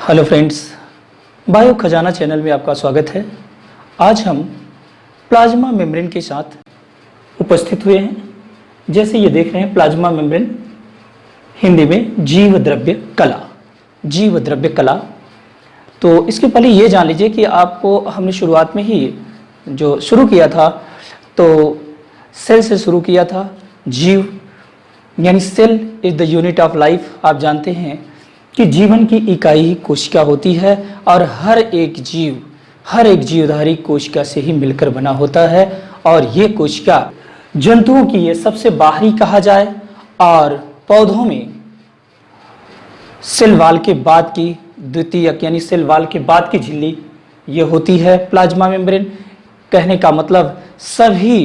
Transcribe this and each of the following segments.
Hello friends, bio खजाना channel में आपका स्वागत है। आज हम प्लाज्मा मेम्ब्रेन के साथ उपस्थित हुए हैं। जैसे ये देख रहे हैं, प्लाज्मा मेम्ब्रेन हिंदी में जीव द्रव्य कला, जीव द्रव्य कला। तो इसके पहले ये जान लीजिए कि आपको हमने शुरुआत में ही जो शुरू किया था तो सेल से शुरू किया था। जीव यानी cell is the unit of life. आप जानते हैं कि जीवन की इकाई ही कोशिका होती है और हर एक जीवधारी कोशिका से ही मिलकर बना होता है। और ये कोशिका जंतुओं की ये सबसे बाहरी कहा जाए और पौधों में सेल वाल के बाद की द्वितीयक यानी सेल वाल के बाद की झिल्ली ये होती है प्लाज्मा मेम्ब्रेन। कहने का मतलब सभी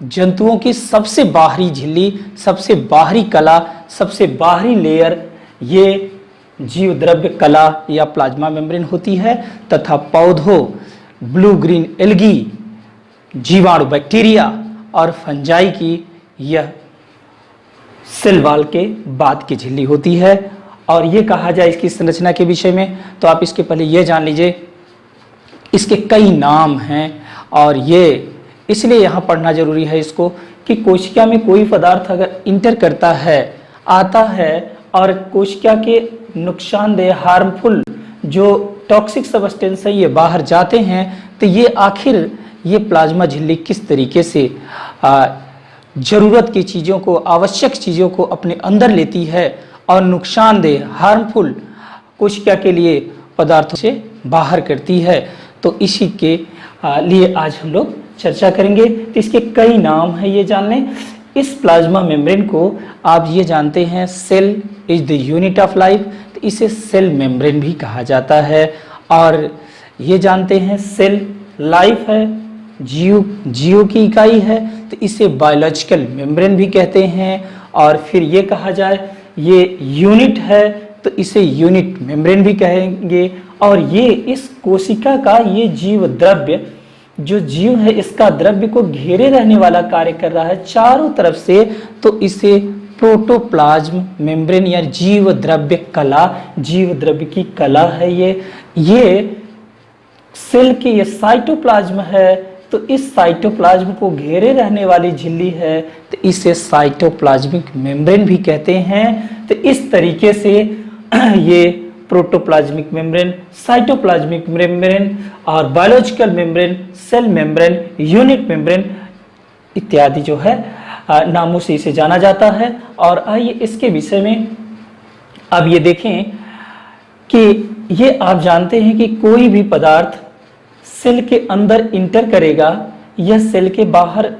जंतुओं की सबसे बाहरी झिल्ली, सबसे बाहरी कला, सबसे बाहरी लेयर ये जीव द्रव्य कला या प्लाज्मा मेम्ब्रेन होती है। तथा पौधों, ब्लू ग्रीन एल्गी, जीवाणु, बैक्टीरिया और फंजाई की यह सेल वाल के बाद की झिल्ली होती है। और ये कहा जाए इसकी संरचना के विषय में तो आप इसके पहले ये जान लीजिए, इसके कई नाम हैं और ये इसलिए यहाँ पढ़ना जरूरी है इसको कि कोशिका में कोई पदार्थ अगर इंटर करता है, आता है और कोशिका के नुकसानदेह हार्मफुल जो टॉक्सिक सब्सटेंस है ये बाहर जाते हैं, तो ये आखिर ये प्लाज्मा झिल्ली किस तरीके से ज़रूरत की चीज़ों को, आवश्यक चीज़ों को अपने अंदर लेती है और नुकसानदेह हार्मफुल कोशिका के लिए पदार्थों से बाहर करती है। तो इसी के लिए आज हम लोग चर्चा करेंगे। तो इसके कई नाम हैं, ये जान लें। इस प्लाज्मा मेम्ब्रेन को आप ये जानते हैं cell is the unit of life, तो इसे सेल मेम्ब्रेन भी कहा जाता है। और ये जानते हैं सेल लाइफ है, जीव की इकाई है, तो इसे बायोलॉजिकल मेम्ब्रेन भी कहते हैं। और फिर ये कहा जाए ये यूनिट है तो इसे यूनिट मेम्ब्रेन भी कहेंगे। और ये इस कोशिका का ये जीव द्रव्य जो जीव है इसका द्रव्य को घेरे रहने वाला कार्य कर रहा है चारों तरफ से, तो इसे प्रोटोप्लाज्म मेम्ब्रेन या जीव द्रव्य कला, जीव द्रव्य की कला है। ये सेल की ये साइटोप्लाज्म है, तो इस साइटोप्लाज्म को घेरे रहने वाली झिल्ली है, तो इसे साइटोप्लाज्मिक मेम्ब्रेन भी कहते हैं। तो इस तरीके से ये प्रोटोप्लाज्मिक मेम्ब्रेन, साइटोप्लाज्मिक मेम्ब्रेन और biological membrane, cell membrane, unit membrane इत्यादि जो है नामों से इसे जाना जाता है। और आइए इसके विषय में अब ये देखें कि ये आप जानते हैं कि कोई भी पदार्थ सेल के अंदर इंटर करेगा, यह सेल के बाहर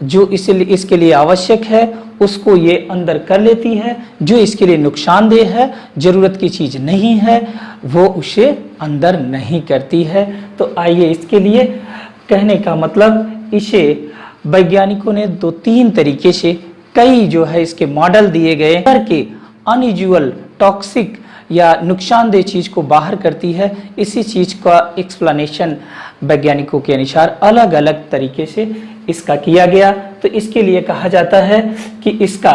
जो इसके लिए आवश्यक है उसको ये अंदर कर लेती है, जो इसके लिए नुकसानदेह है, जरूरत की चीज नहीं है, वो उसे अंदर नहीं करती है। तो आइए इसके लिए कहने का मतलब इसे वैज्ञानिकों ने 2-3 तरीके से कई जो है इसके मॉडल दिए गए करके अनयूजुअल टॉक्सिक या नुकसानदेह चीज को बाहर करती है। इसी चीज का एक्सप्लेनेशन वैज्ञानिकों के अनुसार अलग अलग तरीके से इसका किया गया। तो इसके लिए कहा जाता है कि इसका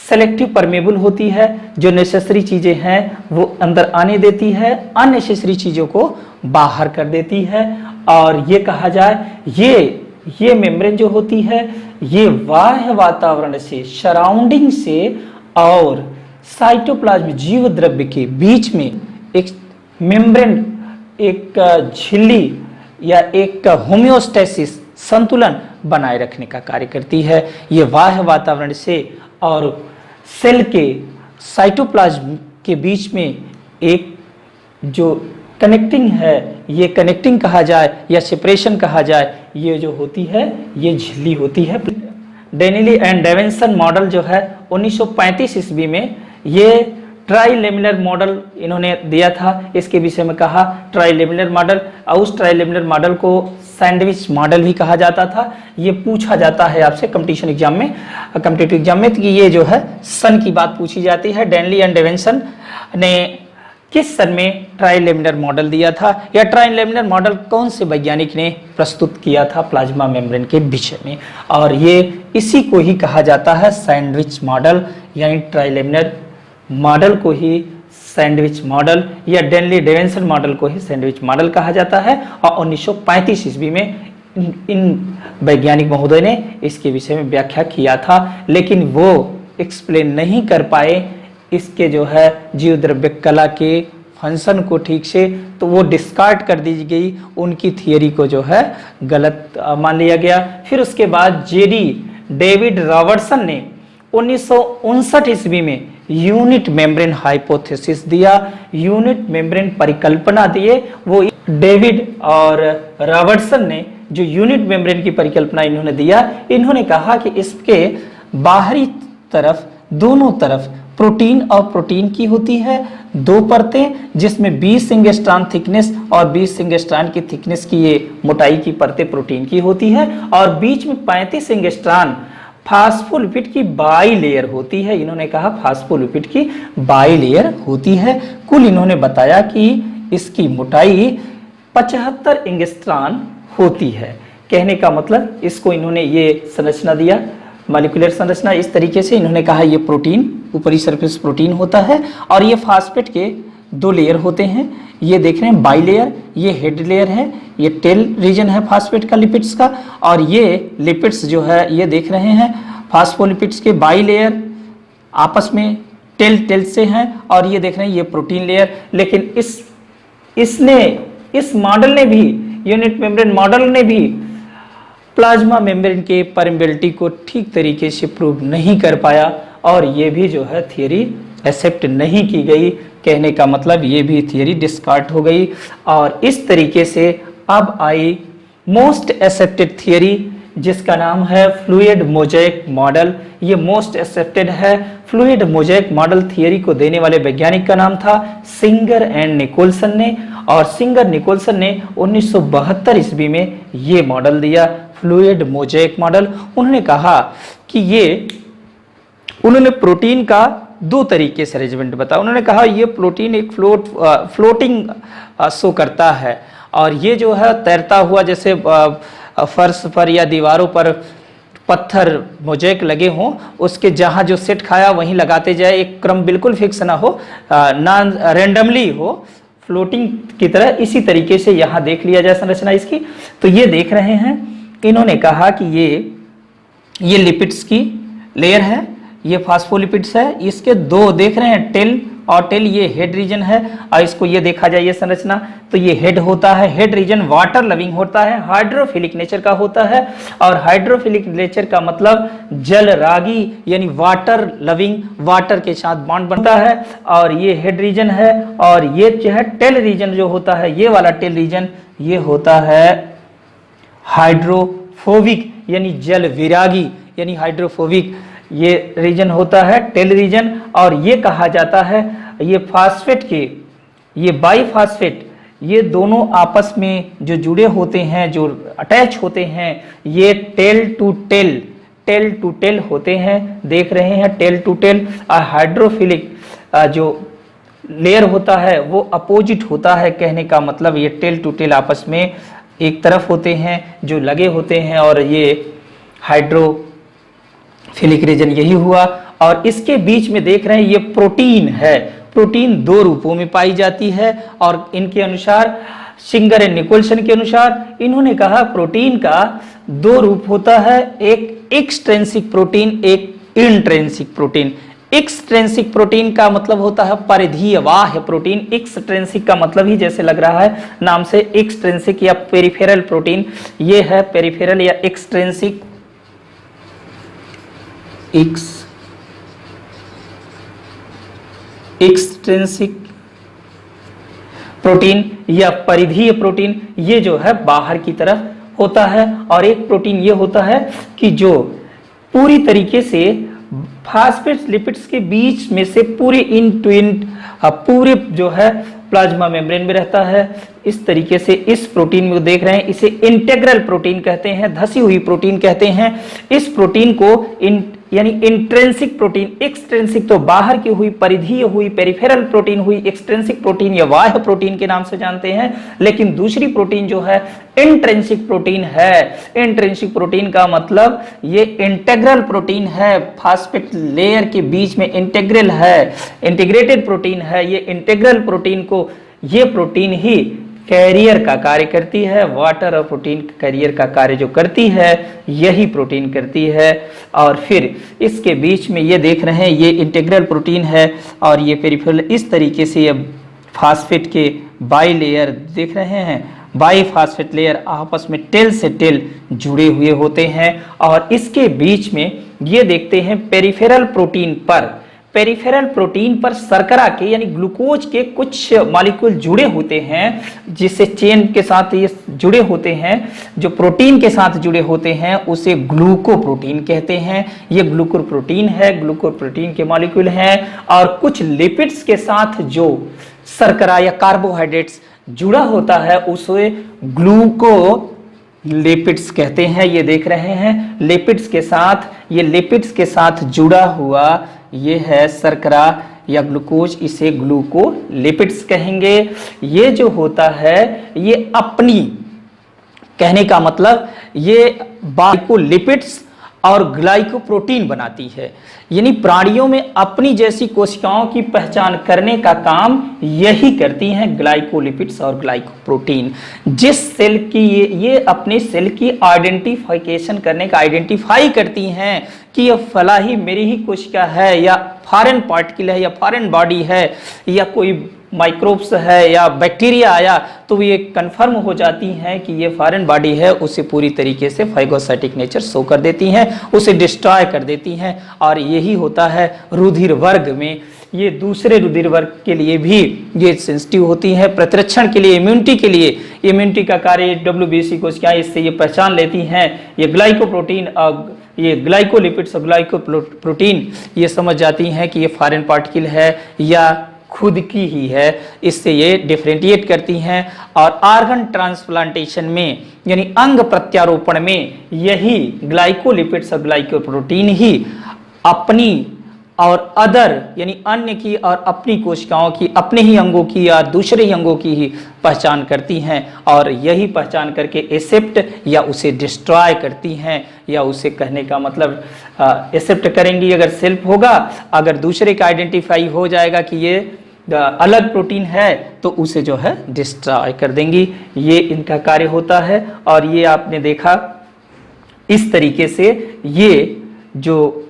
सेलेक्टिव परमेबल होती है, जो नेसेसरी चीजें हैं वो अंदर आने देती है, अननेसेसरी चीजों को बाहर कर देती है। और ये कहा जाए ये मेम्ब्रेन जो होती है ये बाह्य वातावरण से, सराउंडिंग से और साइटोप्लाज्म जीव द्रव्य के बीच में एक मेम्ब्रेन, एक झिल्ली या एक होम्योस्टेसिस, संतुलन बनाए रखने का कार्य करती है। ये बाह्य वातावरण से और सेल के साइटोप्लाज्म के बीच में एक जो कनेक्टिंग है, ये कनेक्टिंग कहा जाए या सेपरेशन कहा जाए, ये जो होती है ये झिल्ली होती है। डेनिली एंड डेविसन मॉडल जो है 1935 ईस्वी में ये ट्राइलेमिनर मॉडल इन्होंने दिया था। इसके विषय में कहा ट्राइलेमिनर मॉडल, और उस ट्राइलेमिनर मॉडल को सैंडविच मॉडल भी कहा जाता था। ये पूछा जाता है आपसे कॉम्पिटिशन एग्जाम में, कॉम्पिटिटिव एग्जाम में, कि ये जो है सन की बात पूछी जाती है। डेनिली एंड डेविसन ने किस सन में ट्राइलेमिनर मॉडल दिया था, या ट्राइलेमिनर मॉडल कौन से वैज्ञानिक ने प्रस्तुत किया था प्लाज्मा मेम्ब्रेन के विषय में, और ये इसी को ही कहा जाता है सैंडविच मॉडल, यानी ट्राइलेमिनर मॉडल को ही सैंडविच मॉडल या डेनली डेविसन मॉडल को ही सैंडविच मॉडल कहा जाता है। और 1935 ईस्वी में इन वैज्ञानिक महोदय ने इसके विषय में व्याख्या किया था, लेकिन वो एक्सप्लेन नहीं कर पाए इसके जो है जीव द्रव्य कला के फंक्शन को ठीक से, तो वो डिस्कार्ड कर दी गई, उनकी थियरी को जो है गलत मान लिया गया। फिर उसके बाद जेडी डेविड रॉबर्टसन ने 1959 ईस्वी में यूनिट मेम्ब्रेन हाइपोथेसिस दिया, यूनिट मेम्ब्रेन परिकल्पना दिए। वो डेविड और रॉबर्टसन ने जो यूनिट मेम्ब्रेन की परिकल्पना इन्होंने दिया, इन्होंने कहा कि इसके बाहरी तरफ दोनों तरफ प्रोटीन और प्रोटीन की होती है दो परतें, जिसमें 20 एंगस्ट्रॉम थिकनेस और 20 एंगस्ट्रॉम की थिकनेस की ये मोटाई की परतें प्रोटीन की होती है, और बीच में 35 एंगस्ट्रॉम फास्फोलिपिड की बाई लेयर होती है। इन्होंने कहा फास्फोलिपिड की बाई लेयर होती है। कुल इन्होंने बताया कि इसकी मोटाई 75 एंगस्ट्रॉम होती है। कहने का मतलब इसको इन्होंने ये संरचना दिया, मॉलिक्यूलर संरचना इस तरीके से। इन्होंने कहा ये प्रोटीन, ऊपरी सरफेस प्रोटीन होता है, और ये फास्फेट के दो लेयर होते हैं। ये देख रहे हैं बाई लेयर, ये हेड लेयर है, ये टेल रीजन है फास्फेट का लिपिड्स का, और ये लिपिड्स जो है ये देख रहे हैं फास्फोलिपिड्स के बाई लेयर आपस में टेल से हैं, और ये देख रहे हैं ये प्रोटीन लेयर। लेकिन इस मॉडल ने भी, यूनिट मेम्ब्रेन मॉडल ने भी प्लाज्मा मेम्ब्रेन के परमेबिलिटी को ठीक तरीके से प्रूव नहीं कर पाया, और ये भी जो है थियरी एक्सेप्ट नहीं की गई। कहने का मतलब ये भी थियरी डिस्कार्ड हो गई। और इस तरीके से अब आई मोस्ट एक्सेप्टेड थियरी, जिसका नाम है फ्लूइड मोज़ेक मॉडल। ये मोस्ट एक्सेप्टेड है। फ्लूइड मोज़ेक मॉडल थियरी को देने वाले वैज्ञानिक का नाम था सिंगर एंड निकोलसन ने, और सिंगर निकोलसन ने 1972 ईस्वी में ये मॉडल दिया, फ्लूइड मोज़ेक मॉडल। उन्होंने कहा कि उन्होंने प्रोटीन का दो तरीके से अरेंजमेंट बताया। उन्होंने कहा ये प्रोटीन एक फ्लोटिंग शो करता है, और ये जो है तैरता हुआ, जैसे फर्श पर या दीवारों पर पत्थर मोज़ेक लगे हों, उसके जहाँ जो सेट खाया वहीं लगाते जाए, एक क्रम बिल्कुल फिक्स ना हो, नॉन रैंडमली हो, फ्लोटिंग की तरह। इसी तरीके से यहाँ देख लिया जाए संरचना इसकी। तो ये देख रहे हैं, इन्होंने कहा कि ये लिपिड्स की लेयर है, ये फास्फोलिपिड्स है, इसके दो देख रहे हैं टेल और टेल, ये हेड रीजन है। और इसको ये देखा जाए ये संरचना, तो ये हेड होता है, हेड रीजन वाटर लविंग होता है, हाइड्रोफिलिक नेचर का होता है। और हाइड्रोफिलिक नेचर का मतलब जल रागी, यानी वाटर लविंग, वाटर के साथ बॉन्ड बनता है। और ये हेड रीजन है, और ये जो है टेल रीजन जो होता है, ये वाला टेल रीजन, ये होता है हाइड्रोफोबिक, यानी जल विरागी, यानी हाइड्रोफोबिक ये रीजन होता है टेल रीजन। और ये कहा जाता है ये फास्फेट के, ये बाईफास्फेट, ये दोनों आपस में जो जुड़े होते हैं, जो अटैच होते हैं, ये टेल टू टेल होते हैं। देख रहे हैं टेल टू टेल। और हाइड्रोफिलिक जो लेयर होता है वो अपोजिट होता है। कहने का मतलब ये टेल टू टेल आपस में एक तरफ होते हैं, जो लगे होते हैं, और ये हाइड्रोफिलिक रीजन यही हुआ। और इसके बीच में देख रहे हैं ये प्रोटीन है। प्रोटीन दो रूपों में पाई जाती है, और इनके अनुसार, सिंगर एंड निकोलसन के अनुसार, इन्होंने कहा प्रोटीन का दो रूप होता है, एक एक्सट्रिंसिक प्रोटीन, एक इंट्रिंसिक प्रोटीन। एक्सट्रिंसिक प्रोटीन का मतलब होता है परिधीय बाह्य प्रोटीन। एक्सट्रिंसिक का मतलब ही जैसे लग रहा है नाम से, एक्सट्रिंसिक या पेरिफेरल प्रोटीन, ये है पेरिफेरल या एक्सट्रिंसिक। एक्सट्रिंसिक प्रोटीन या परिधीय प्रोटीन, ये जो है बाहर की तरफ होता है। और एक प्रोटीन ये होता है कि जो पूरी तरीके से फास्फेट लिपिड्स के बीच में से पूरे इन टू इन पूरे जो है प्लाज्मा मेम्ब्रेन में रहता है। इस तरीके से इस प्रोटीन में देख रहे हैं, इसे इंटेग्रल प्रोटीन कहते हैं, धसी हुई प्रोटीन कहते हैं। इस प्रोटीन को यानी इंट्रिंसिक प्रोटीन, एक्सट्रिंसिक तो बाहर की हुई, परिधीय हुई, पेरिफेरल प्रोटीन हुई, एक्सट्रिंसिक प्रोटीन या बाह्य प्रोटीन के नाम से जानते हैं। लेकिन दूसरी प्रोटीन जो है इंट्रिंसिक प्रोटीन है। इंट्रिंसिक प्रोटीन का मतलब ये इंटेग्रल प्रोटीन है, फास्फेट लेयर के बीच में इंटेग्रल है, इंटीग्रेटेड प्रोटीन है। ये इंटेग्रल प्रोटीन को, ये प्रोटीन ही कैरियर का कार्य करती है। वाटर और प्रोटीन कैरियर का कार्य जो करती है यही प्रोटीन करती है। और फिर इसके बीच में ये देख रहे हैं ये इंटीग्रल प्रोटीन है और ये पेरिफेरल, इस तरीके से ये फास्फेट के बाई लेयर देख रहे हैं, बाई फास्फेट लेयर आपस में टेल से टेल जुड़े हुए होते हैं। और इसके बीच में ये देखते हैं पेरिफेरल प्रोटीन पर, पेरिफेरल प्रोटीन पर शर्करा के यानी ग्लूकोज के कुछ मॉलिक्यूल जुड़े होते हैं, जिससे चेन के साथ ये जुड़े होते हैं, जो प्रोटीन के साथ जुड़े होते हैं उसे ग्लूकोप्रोटीन कहते हैं। ये ग्लूकोप्रोटीन है, ग्लूकोप्रोटीन के मॉलिक्यूल हैं। और कुछ लिपिड्स के साथ जो शर्करा या कार्बोहाइड्रेट्स जुड़ा होता है उसे ग्लूको लिपिड्स कहते हैं। ये देख रहे हैं लिपिड्स के साथ, ये लिपिड्स के साथ जुड़ा हुआ ये है शर्करा या ग्लूकोज, इसे ग्लूकोलिपिड्स कहेंगे। ये जो होता है ये अपनी, कहने का मतलब ये ग्लाइकोलिपिड्स और ग्लाइकोप्रोटीन बनाती है। यानी प्राणियों में अपनी जैसी कोशिकाओं की पहचान करने का काम यही करती हैं ग्लाइकोलिपिड्स और ग्लाइकोप्रोटीन। जिस सेल की ये अपने सेल की आइडेंटिफिकेशन करने का, आइडेंटिफाई करती हैं कि यह फलाही मेरी ही कोशिका है या फॉरेन पार्टिकल है या फॉरेन बॉडी है या कोई माइक्रोब्स है या बैक्टीरिया आया, तो ये कंफर्म हो जाती हैं कि ये फॉरेन बॉडी है। उसे पूरी तरीके से फाइगोसाइटिक नेचर शो कर देती हैं, उसे डिस्ट्रॉय कर देती हैं। और यही होता है रुधिर वर्ग में। ये दूसरे रुधिर वर्ग के लिए भी ये सेंसिटिव होती है, प्रतिरक्षण के लिए, इम्यूनिटी के लिए। इम्यूनिटी का कार्य WBC कोशिकाएं इससे ये पहचान लेती हैं। ये ग्लाइकोप्रोटीन और ये ग्लाइकोलिपिड्स और ग्लाइकोप्रोटीन ये समझ जाती हैं कि ये फॉरेन पार्टिकल है या खुद की ही है, इससे ये डिफरेंशिएट करती हैं। और ऑर्गन ट्रांसप्लांटेशन में यानी अंग प्रत्यारोपण में यही ग्लाइकोलिपिड्स और ग्लाइकोप्रोटीन ही अपनी और अदर यानी अन्य की और अपनी कोशिकाओं की, अपने ही अंगों की या दूसरे ही अंगों की ही पहचान करती हैं। और यही पहचान करके एक्सेप्ट या उसे डिस्ट्रॉय करती हैं, या उसे कहने का मतलब एक्सेप्ट करेंगी अगर सेल्फ होगा, अगर दूसरे का आइडेंटिफाई हो जाएगा कि ये अलग प्रोटीन है तो उसे जो है डिस्ट्रॉय कर देंगी। ये इनका कार्य होता है। और ये आपने देखा इस तरीके से ये जो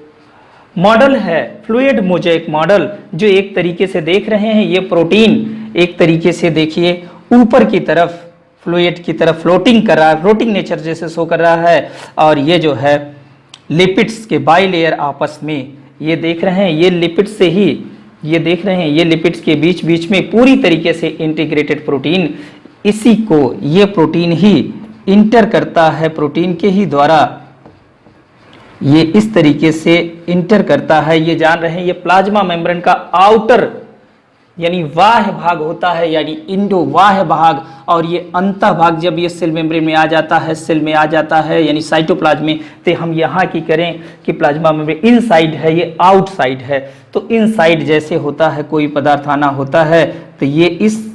मॉडल है फ्लूइड मोज़ेक मॉडल, जो एक तरीके से देख रहे हैं, ये प्रोटीन एक तरीके से देखिए ऊपर की तरफ फ्लूइड की तरफ फ्लोटिंग कर रहा है, फ्लोटिंग नेचर जैसे शो कर रहा है। और ये जो है लिपिड्स के बाई लेयर आपस में ये देख रहे हैं, ये लिपिड्स से ही ये देख रहे हैं, ये लिपिड्स के बीच बीच में पूरी तरीके से इंटीग्रेटेड प्रोटीन, इसी को ये प्रोटीन ही इंटर करता है, प्रोटीन के ही द्वारा ये इस तरीके से इंटर करता है। ये जान रहे हैं ये प्लाज्मा मेम्ब्रेन का आउटर यानी बाह्य भाग होता है, यानी इंडो बाह्य भाग। और ये अंतः भाग जब ये सेल मेम्ब्रेन में आ जाता है, सेल में आ जाता है यानी साइटोप्लाज्म में, तो हम यहाँ की करें कि प्लाज्मा मेम्ब्रेन इनसाइड है, ये आउटसाइड है। तो इनसाइड जैसे होता है कोई पदार्थ आना होता है, तो ये इस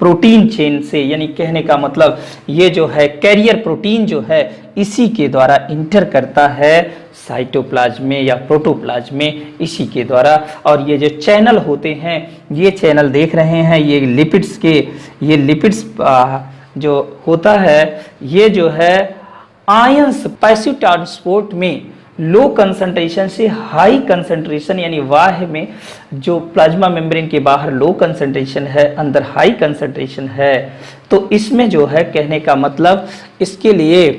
प्रोटीन चेन से, यानी कहने का मतलब ये जो है कैरियर प्रोटीन जो है इसी के द्वारा इंटर करता है साइटोप्लाज्म में या प्रोटोप्लाज्म में, इसी के द्वारा। और ये जो चैनल होते हैं, ये चैनल देख रहे हैं, ये लिपिड्स के, ये लिपिड्स जो होता है ये जो है आयंस पैसिव ट्रांसपोर्ट में लो कंसंट्रेशन से हाई कंसंट्रेशन, यानी बाह्य में जो प्लाज्मा मेम्ब्रेन के बाहर लो कंसंट्रेशन है, अंदर हाई कंसंट्रेशन है। तो इसमें जो है कहने का मतलब इसके लिए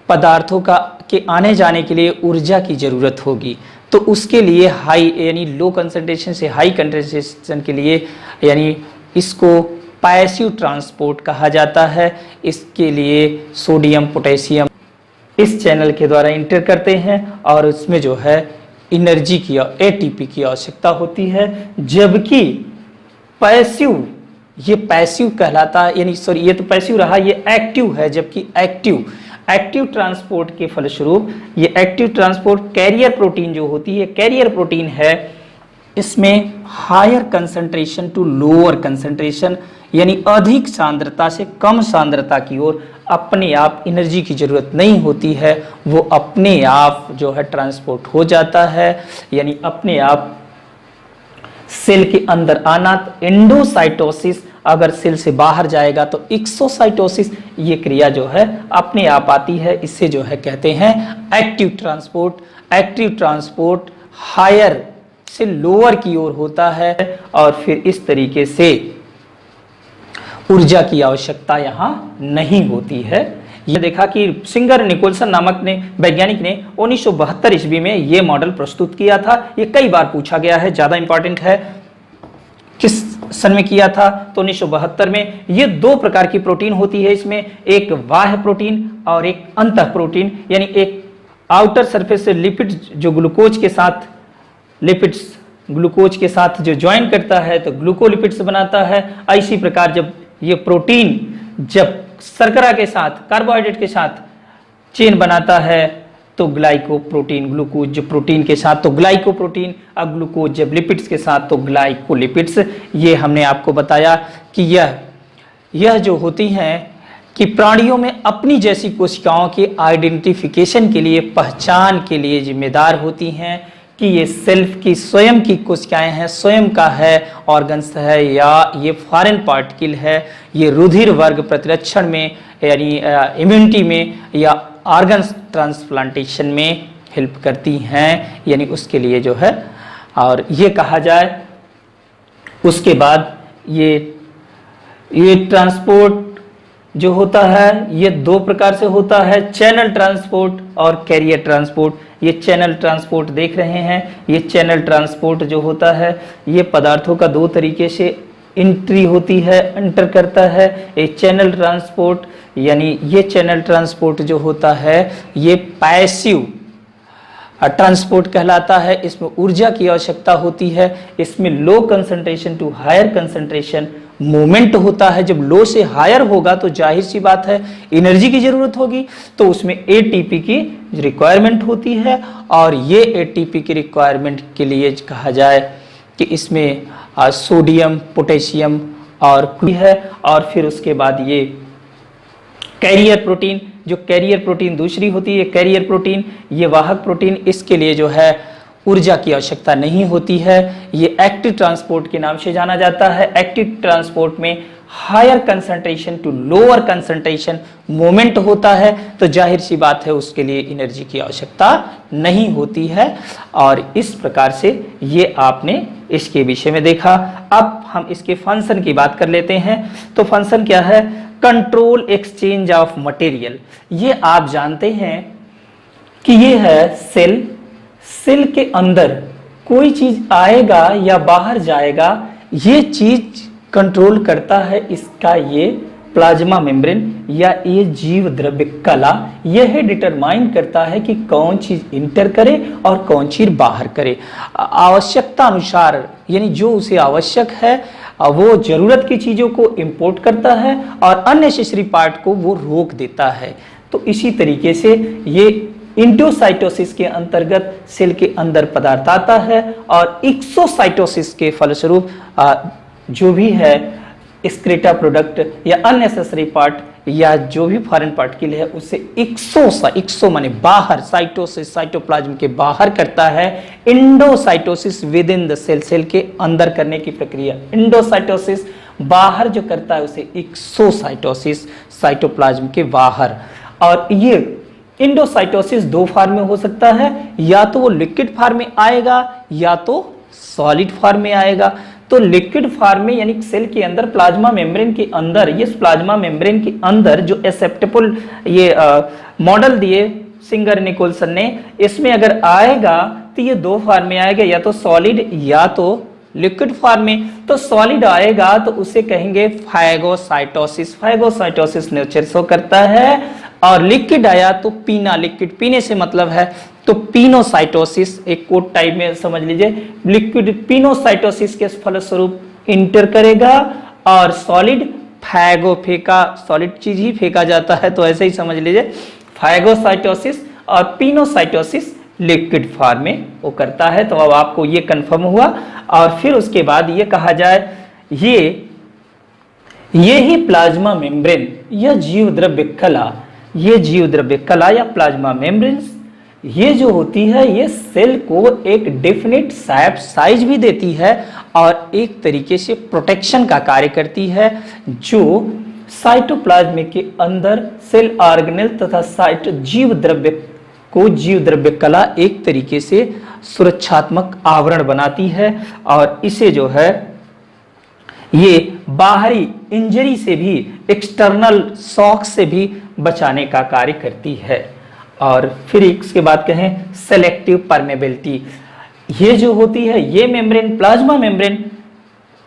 पदार्थों का के आने जाने के लिए ऊर्जा की जरूरत होगी, तो उसके लिए हाई यानी लो कंसंट्रेशन से हाई कंसंट्रेशन के लिए यानी इसको पैसिव ट्रांसपोर्ट कहा जाता है। इसके लिए सोडियम पोटेशियम इस चैनल के द्वारा इंटर करते हैं और उसमें जो है एनर्जी की ATP की आवश्यकता होती है। जबकि पैसिव, ये पैसिव कहलाता है, यानी सॉरी ये तो पैसिव रहा, ये एक्टिव है। जबकि एक्टिव ट्रांसपोर्ट के फलस्वरूप ये एक्टिव ट्रांसपोर्ट कैरियर प्रोटीन जो होती है, कैरियर प्रोटीन है, इसमें higher concentration to lower concentration यानी अधिक सांद्रता से कम सांद्रता की ओर अपने आप एनर्जी की जरूरत नहीं होती है, वो अपने आप जो है ट्रांसपोर्ट हो जाता है, यानी अपने आप सेल के अंदर आना। एंडोसाइटोसिस अगर सेल से बाहर जाएगा तो एक्सोसाइटोसिस, ये क्रिया जो है अपने आप आती है। इससे जो है कहते हैं active transport. Active transport higher से लोअर की ओर होता है और फिर इस तरीके से ऊर्जा की आवश्यकता यहां नहीं होती है। यह देखा कि सिंगर निकोलसन नामक ने वैज्ञानिक ने 1972 ईस्वी में यह मॉडल प्रस्तुत किया था। यह कई बार पूछा गया है, ज्यादा इंपॉर्टेंट है। किस सन में किया था? तो 1972 में। ये दो प्रकार की प्रोटीन होती है इसमें, एक बाह्य प्रोटीन और एक अंतः प्रोटीन, यानी एक आउटर सरफेस से लिपिड जो ग्लूकोज के साथ लिपिड्स ग्लूकोज के साथ जो ज्वाइन करता है तो ग्लूकोलिपिड्स बनाता है। इसी प्रकार जब ये प्रोटीन जब शर्करा के साथ, कार्बोहाइड्रेट के साथ चेन बनाता है तो ग्लाइकोप्रोटीन, ग्लूकोज जो प्रोटीन के साथ तो ग्लाइकोप्रोटीन, अब ग्लूकोज जब लिपिड्स के साथ तो ग्लाइकोलिपिड्स। ये हमने आपको बताया कि यह जो होती हैं कि प्राणियों में अपनी जैसी कोशिकाओं के आइडेंटिफिकेशन के लिए, पहचान के लिए जिम्मेदार होती हैं कि ये सेल्फ की स्वयं की कोशिकाएं हैं, स्वयं का है, ऑर्गन्स है या ये फॉरेन पार्टिकल है। ये रुधिर वर्ग प्रतिरक्षण में यानी इम्यूनिटी में या ऑर्गन्स ट्रांसप्लांटेशन में हेल्प करती हैं, यानी उसके लिए जो है। और ये कहा जाए उसके बाद ये ट्रांसपोर्ट जो होता है ये दो प्रकार से होता है, चैनल ट्रांसपोर्ट और कैरियर ट्रांसपोर्ट। ये चैनल ट्रांसपोर्ट देख रहे हैं, ये चैनल ट्रांसपोर्ट जो होता है ये पदार्थों का दो तरीके से एंट्री होती है, एंटर करता है। ये चैनल ट्रांसपोर्ट यानी ये चैनल ट्रांसपोर्ट जो होता है ये पैसिव ट्रांसपोर्ट कहलाता है। इसमें ऊर्जा की आवश्यकता होती है, इसमें low concentration to higher concentration movement होता है। जब लो से हायर होगा तो जाहिर सी बात है एनर्जी की जरूरत होगी, तो उसमें एटीपी की रिक्वायरमेंट होती है। और ये एटीपी की रिक्वायरमेंट के लिए कहा जाए कि इसमें सोडियम, पोटेशियम और है। और फिर उसके बाद ये कैरियर प्रोटीन, जो कैरियर प्रोटीन दूसरी होती है, कैरियर प्रोटीन ये वाहक प्रोटीन, इसके लिए जो है ऊर्जा की आवश्यकता नहीं होती है। ये एक्टिव ट्रांसपोर्ट के नाम से जाना जाता है। एक्टिव ट्रांसपोर्ट में higher concentration to lower concentration moment होता है, तो जाहिर सी बात है उसके लिए एनर्जी की आवश्यकता नहीं होती है। और इस प्रकार से ये आपने इसके विषय में देखा। अब हम इसके फंक्शन की बात कर लेते हैं। तो फंक्शन क्या है? Control exchange of material. ये आप जानते हैं कि ये है सेल, सेल के अंदर कोई चीज आएगा या बाहर जाएगा, ये चीज कंट्रोल करता है इसका ये प्लाज्मा मेम्ब्रेन या ये जीव द्रव्य कला। यह डिटरमाइन करता है कि कौन चीज इंटर करे और कौन चीज बाहर करे। आवश्यकता अनुसार यानी जो उसे आवश्यक है वो जरूरत की चीजों को इंपोर्ट करता है और अननेसेसरी पार्ट को वो रोक देता है। तो इसी तरीके से ये इंडोसाइटोसिस के अंतर्गत सेल के अंदर पदार्थ आता है और एक्सोसाइटोसिस के फलस्वरूप जो भी है एक्सक्रीटा प्रोडक्ट या अननेसेसरी पार्ट या जो भी फॉरेन पार्टिकल है उससे एक्सो माने बाहर, साइटोसिस साइटोप्लाज्म के बाहर करता है। Endocytosis within the cell, cell के अंदर करने की प्रक्रिया इंडोसाइटोसिस, बाहर जो करता है उसे एक्सोसाइटोसिस साइटोप्लाज्म के बाहर। और ये इंडोसाइटोसिस दो फॉर्म में हो सकता है, या तो वो लिक्विड फॉर्म में आएगा या तो सॉलिड फॉर्म में आएगा। तो लिक्विड फॉर्म में यानी सेल के अंदर प्लाज्मा मेम्ब्रेन के अंदर, ये प्लाज्मा मेम्ब्रेन के अंदर जो एसेप्टेबल ये मॉडल दिए सिंगर निकोलसन ने, इसमें अगर आएगा तो ये दो फॉर्म में आएगा, या तो सॉलिड या तो लिक्विड फॉर्म में। तो सॉलिड आएगा तो उसे कहेंगे फाइगोसाइटोसिस, फाइगोसाइटोसिस नेचर शो करता है। और लिक्विड आया तो पीना, लिक्विड पीने से मतलब है तो पिनोसाइटोसिस, एक कोड टाइप में समझ लीजिए। लिक्विड पिनोसाइटोसिस के फलस्वरूप इंटर करेगा और सॉलिड फेंका, सॉलिड चीज ही फेंका जाता है तो ऐसे ही समझ लीजिए फागोसाइटोसिस और पिनोसाइटोसिस लिक्विड फॉर्म में वो करता है। तो अब आपको ये कंफर्म हुआ। और फिर उसके बाद ये कहा जाए ये ही प्लाज्मा मेम्ब्रेन या जीव द्रव्य कला, ये जीव द्रव्य कला या प्लाज्मा मेम्ब्रेन ये जो होती है ये सेल को एक डेफिनेट शेप साइज भी देती है और एक तरीके से प्रोटेक्शन का कार्य करती है, जो साइटोप्लाज्म के अंदर सेल ऑर्गेनेल तथा साइट जीव द्रव्य कला एक तरीके से सुरक्षात्मक आवरण बनाती है और इसे जो है ये बाहरी इंजरी से भी, एक्सटर्नल शॉक से भी बचाने का कार्य करती है। और फिर इसके बाद कहें सेलेक्टिव परमेबिलिटी, ये जो होती है ये मेम्ब्रेन, प्लाज्मा मेम्ब्रेन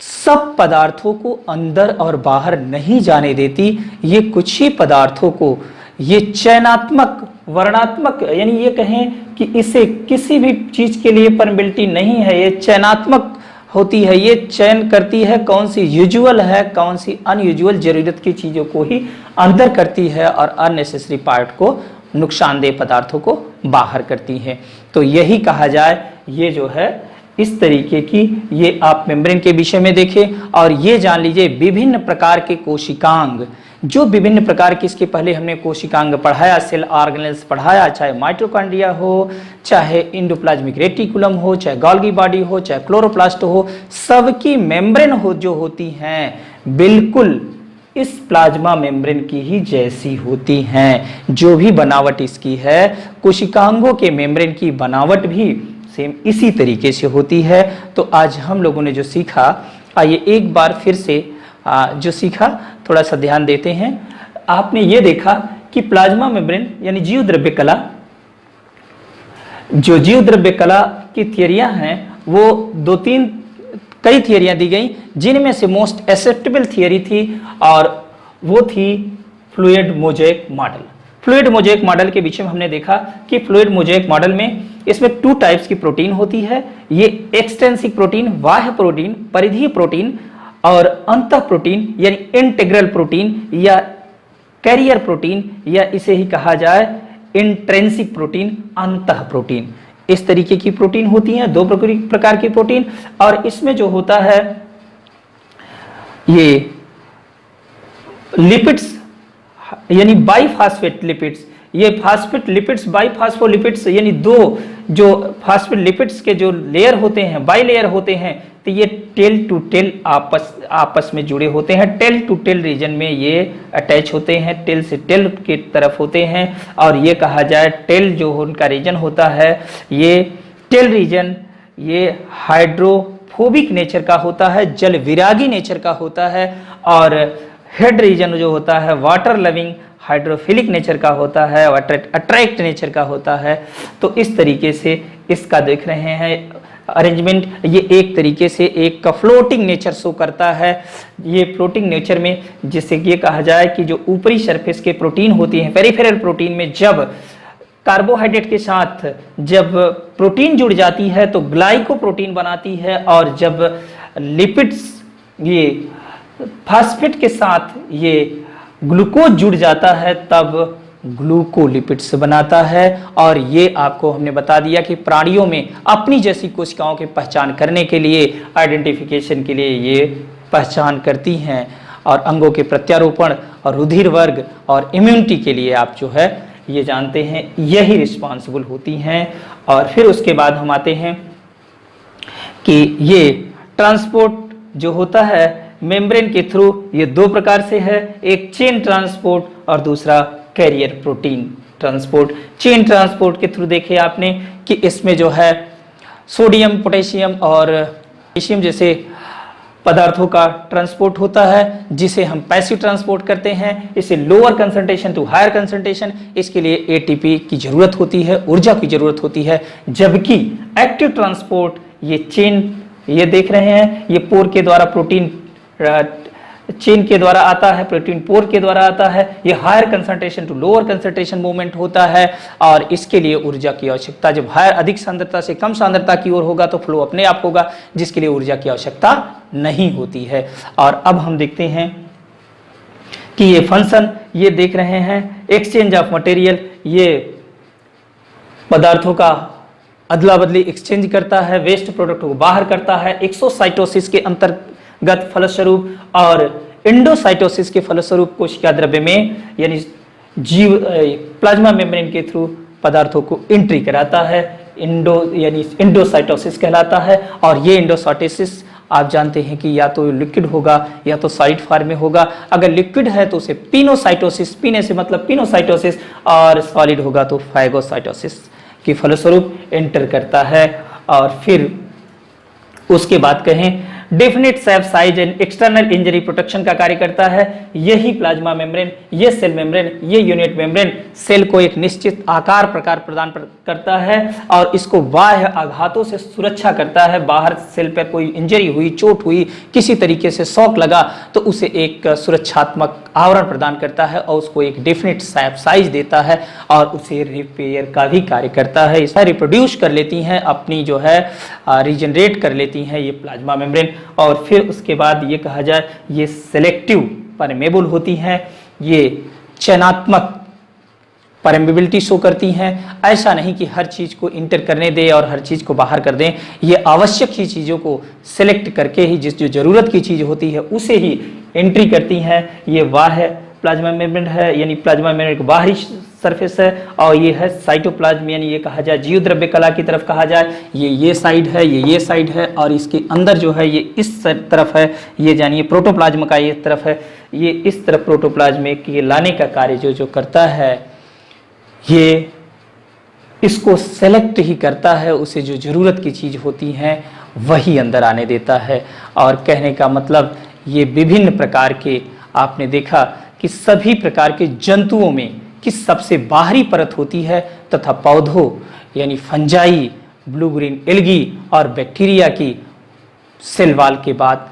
सब पदार्थों को अंदर और बाहर नहीं जाने देती। ये कुछ ही पदार्थों को ये चयनात्मक, वर्णात्मक, यानी ये कहें कि इसे किसी भी चीज के लिए परमेबिलिटी नहीं है, ये चयनात्मक होती है, ये चयन करती है कौन सी यूजुअल है, कौन सी अनयूजुअल जरूरत की चीजों को ही अंदर करती है और अननेसेसरी पार्ट को, नुकसानदेह पदार्थों को बाहर करती है। तो यही कहा जाए ये जो है इस तरीके की, ये आप मेम्ब्रेन के विषय में देखें। और ये जान लीजिए विभिन्न प्रकार के कोशिकांग, जो विभिन्न प्रकार की, इसके पहले हमने कोशिकांग पढ़ाया, सेल ऑर्गेनेल्स पढ़ाया, चाहे माइटोकॉन्ड्रिया हो, चाहे इंडोप्लाज्मिक रेटिकुलम हो, चाहे गोल्गी बॉडी हो, चाहे क्लोरोप्लास्ट हो, सबकी मेम्ब्रेन हो जो होती हैं बिल्कुल इस प्लाज्मा मेम्ब्रेन की ही जैसी होती हैं। जो भी बनावट इसकी है, कोशिकांगों के मेम्ब्रेन की बनावट भी सेम इसी तरीके से होती है। तो आज हम लोगों ने जो सीखा, आइए एक बार फिर से जो सीखा थोड़ा सा ध्यान देते हैं। आपने ये देखा कि प्लाज्मा मेम्ब्रेन यानी जीव द्रव्य कला, जो जीव द्रव्य कला की थियरियां हैं वो कई थियरियां दी गई, जिनमें से मोस्ट एक्सेप्टेबल थियरी थी और वो थी fluid mosaic model. Fluid mosaic model के बीच में हमने देखा कि फ्लूइड मोज़ेक मॉडल में इसमें 2 टाइप्स की प्रोटीन होती है, ये एक्सटेंसिक प्रोटीन, बाह्य प्रोटीन, परिधीय प्रोटीन और अंतः प्रोटीन यानी इंटीग्रल प्रोटीन या कैरियर प्रोटीन, या इसे ही कहा जाए इंट्रिंसिक प्रोटीन, अंतः प्रोटीन। इस तरीके की प्रोटीन होती हैं, 2 प्रकार की प्रोटीन। और इसमें जो होता है ये लिपिड्स यानी बाइफॉस्फेट लिपिड्स, ये फास्फेट लिपिड्स, बाइफॉस्फोलिपिड्स यानी 2 जो फास्फेट लिपिड्स के जो लेयर होते हैं, बाई लेयर होते हैं, तो ये टेल टू टेल आपस में जुड़े होते हैं। टेल टू टेल रीजन में ये अटैच होते हैं, टेल से टेल की तरफ होते हैं। और ये कहा जाए टेल जो उनका रीजन होता है, ये टेल रीजन ये हाइड्रोफोबिक नेचर का होता है, जल विरागी नेचर का होता है। और हेड रीजन जो होता है वाटर लविंग हाइड्रोफिलिक नेचर का होता है, अट्रैक्ट नेचर का होता है। तो इस तरीके से इसका देख रहे हैं अरेंजमेंट, ये एक तरीके से एक का फ्लोटिंग नेचर शो करता है। ये फ्लोटिंग नेचर में जिससे ये कहा जाए कि जो ऊपरी सरफेस के प्रोटीन होती हैं, पेरिफेरल प्रोटीन में जब कार्बोहाइड्रेट के साथ जब प्रोटीन जुड़ जाती है तो ग्लाइकोप्रोटीन बनाती है, और जब लिपिड्स ये फास्फेट के साथ ये ग्लूकोज जुड़ जाता है तब ग्लूकोलिपिड्स बनाता है। और ये आपको हमने बता दिया कि प्राणियों में अपनी जैसी कोशिकाओं की पहचान करने के लिए, आइडेंटिफिकेशन के लिए ये पहचान करती हैं, और अंगों के प्रत्यारोपण और रुधिर वर्ग और इम्यूनिटी के लिए आप जो है ये जानते हैं यही रिस्पॉन्सिबल होती हैं। और फिर उसके बाद हम आते हैं कि ये ट्रांसपोर्ट जो होता है मेम्ब्रेन के थ्रू, ये 2 प्रकार से है, एक चेन ट्रांसपोर्ट और दूसरा carrier protein transport. Chain transport के थ्रू देखिए आपने कि इसमें जो है सोडियम, पोटेशियम और कैल्शियम जैसे पदार्थों का ट्रांसपोर्ट होता है, जिसे हम पैसिव ट्रांसपोर्ट करते हैं। इसे lower concentration to higher concentration, इसके लिए एटीपी की जरूरत होती है, ऊर्जा की जरूरत होती है। जबकि एक्टिव ट्रांसपोर्ट ये चेन, ये देख रहे हैं, ये पोर के द्वारा प्रोटीन चेन के द्वारा आता है, प्रोटीन पोर के द्वारा आता है। ये higher concentration to lower concentration movement होता है, और इसके लिए ऊर्जा की आवश्यकता, जब हायर अधिक सांद्रता से कम सांद्रता की ओर होगा तो फ्लो अपने आप होगा, जिसके लिए ऊर्जा की आवश्यकता नहीं होती है। और अब हम देखते हैं कि ये फंक्शन, ये देख रहे हैं एक्सचेंज ऑफ मटेरियल, ये पदार्थों का अदला बदली एक्सचेंज करता है, वेस्ट प्रोडक्ट को बाहर करता है एक्सोसाइटोसिस के अंतर्गत फलस्वरूप, और एंडोसाइटोसिस के फलस्वरूप कोशिका द्रव्य में यानी जीव प्लाज्मा मेम्ब्रेन के थ्रू पदार्थों को एंट्री कराता है, एंडोसाइटोसिस कहलाता है। और ये एंडोसाइटोसिस आप जानते हैं कि या तो लिक्विड होगा या तो सॉलिड फॉर्म में होगा। अगर लिक्विड है तो उसे पिनोसाइटोसिस, पीने से मतलब पिनोसाइटोसिस, और सॉलिड होगा तो फाइगोसाइटोसिस के फलस्वरूप एंटर करता है। और फिर उसके बाद कहें definite shape size and external injury protection का कार्य करता है। यही प्लाज्मा मेम्ब्रेन, ये सेल मेम्ब्रेन, ये यूनिट मेम्ब्रेन सेल को एक निश्चित आकार प्रकार प्रदान करता है और इसको बाह्य आघातों से सुरक्षा करता है। बाहर सेल पर कोई इंजरी हुई, चोट हुई, किसी तरीके से शॉक लगा तो उसे एक सुरक्षात्मक आवरण प्रदान करता है और उसको एक डेफिनेट शेप साइज देता है और उसे रिपेयर का भी कार्य करता है। इसे रिप्रोड्यूस कर लेती हैं, अपनी जो है रीजनरेट कर लेती हैं ये प्लाज्मा मेम्ब्रेन। और फिर उसके बाद ये कहा जाए ये सेलेक्टिव परमेबल होती हैं, ये चयनात्मक परमेबिलिटी शो करती हैं। ऐसा नहीं कि हर चीज़ को इंटर करने दें और हर चीज़ को बाहर कर दें, ये आवश्यक ही चीज़ों को सेलेक्ट करके ही जिस जो ज़रूरत की चीज़ होती है उसे ही एंट्री करती हैं। ये बाह्य प्लाज्मा मेम्ब्रेन है, यानी प्लाज्मा मेम्ब्रेन का बाहरी सरफेस है, और ये है साइटोप्लाज्म, यानी ये कहा जाए जीव द्रव्य कला की तरफ कहा जाए, ये साइड है, ये साइड है, और इसके अंदर जो है ये इस तरफ है, ये जानिए प्रोटोप्लाज्म का ये तरफ है, ये इस तरफ प्रोटोप्लाज्म के लाने का कार्य जो करता है, ये इसको सेलेक्ट ही करता है, उसे जो ज़रूरत की चीज़ होती है वही अंदर आने देता है। और कहने का मतलब ये विभिन्न प्रकार के, आपने देखा कि सभी प्रकार के जंतुओं में कि सबसे बाहरी परत होती है तथा पौधों यानी फंजाई, ब्लू ग्रीन एल्गी और बैक्टीरिया की सेल वॉल के बाद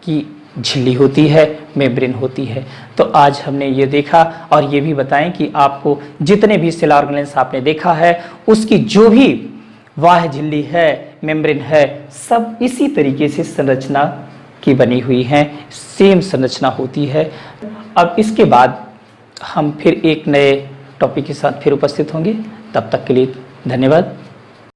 की झिल्ली होती है, मेम्ब्रेन होती है। तो आज हमने ये देखा और ये भी बताएं कि आपको जितने भी सेल ऑर्गेनेल्स आपने देखा है उसकी जो भी बाह्य झिल्ली है, मेम्ब्रेन है, सब इसी तरीके से संरचना की बनी हुई हैं, सेम संरचना होती है। अब इसके बाद हम फिर एक नए टॉपिक के साथ फिर उपस्थित होंगे। तब तक के लिए धन्यवाद।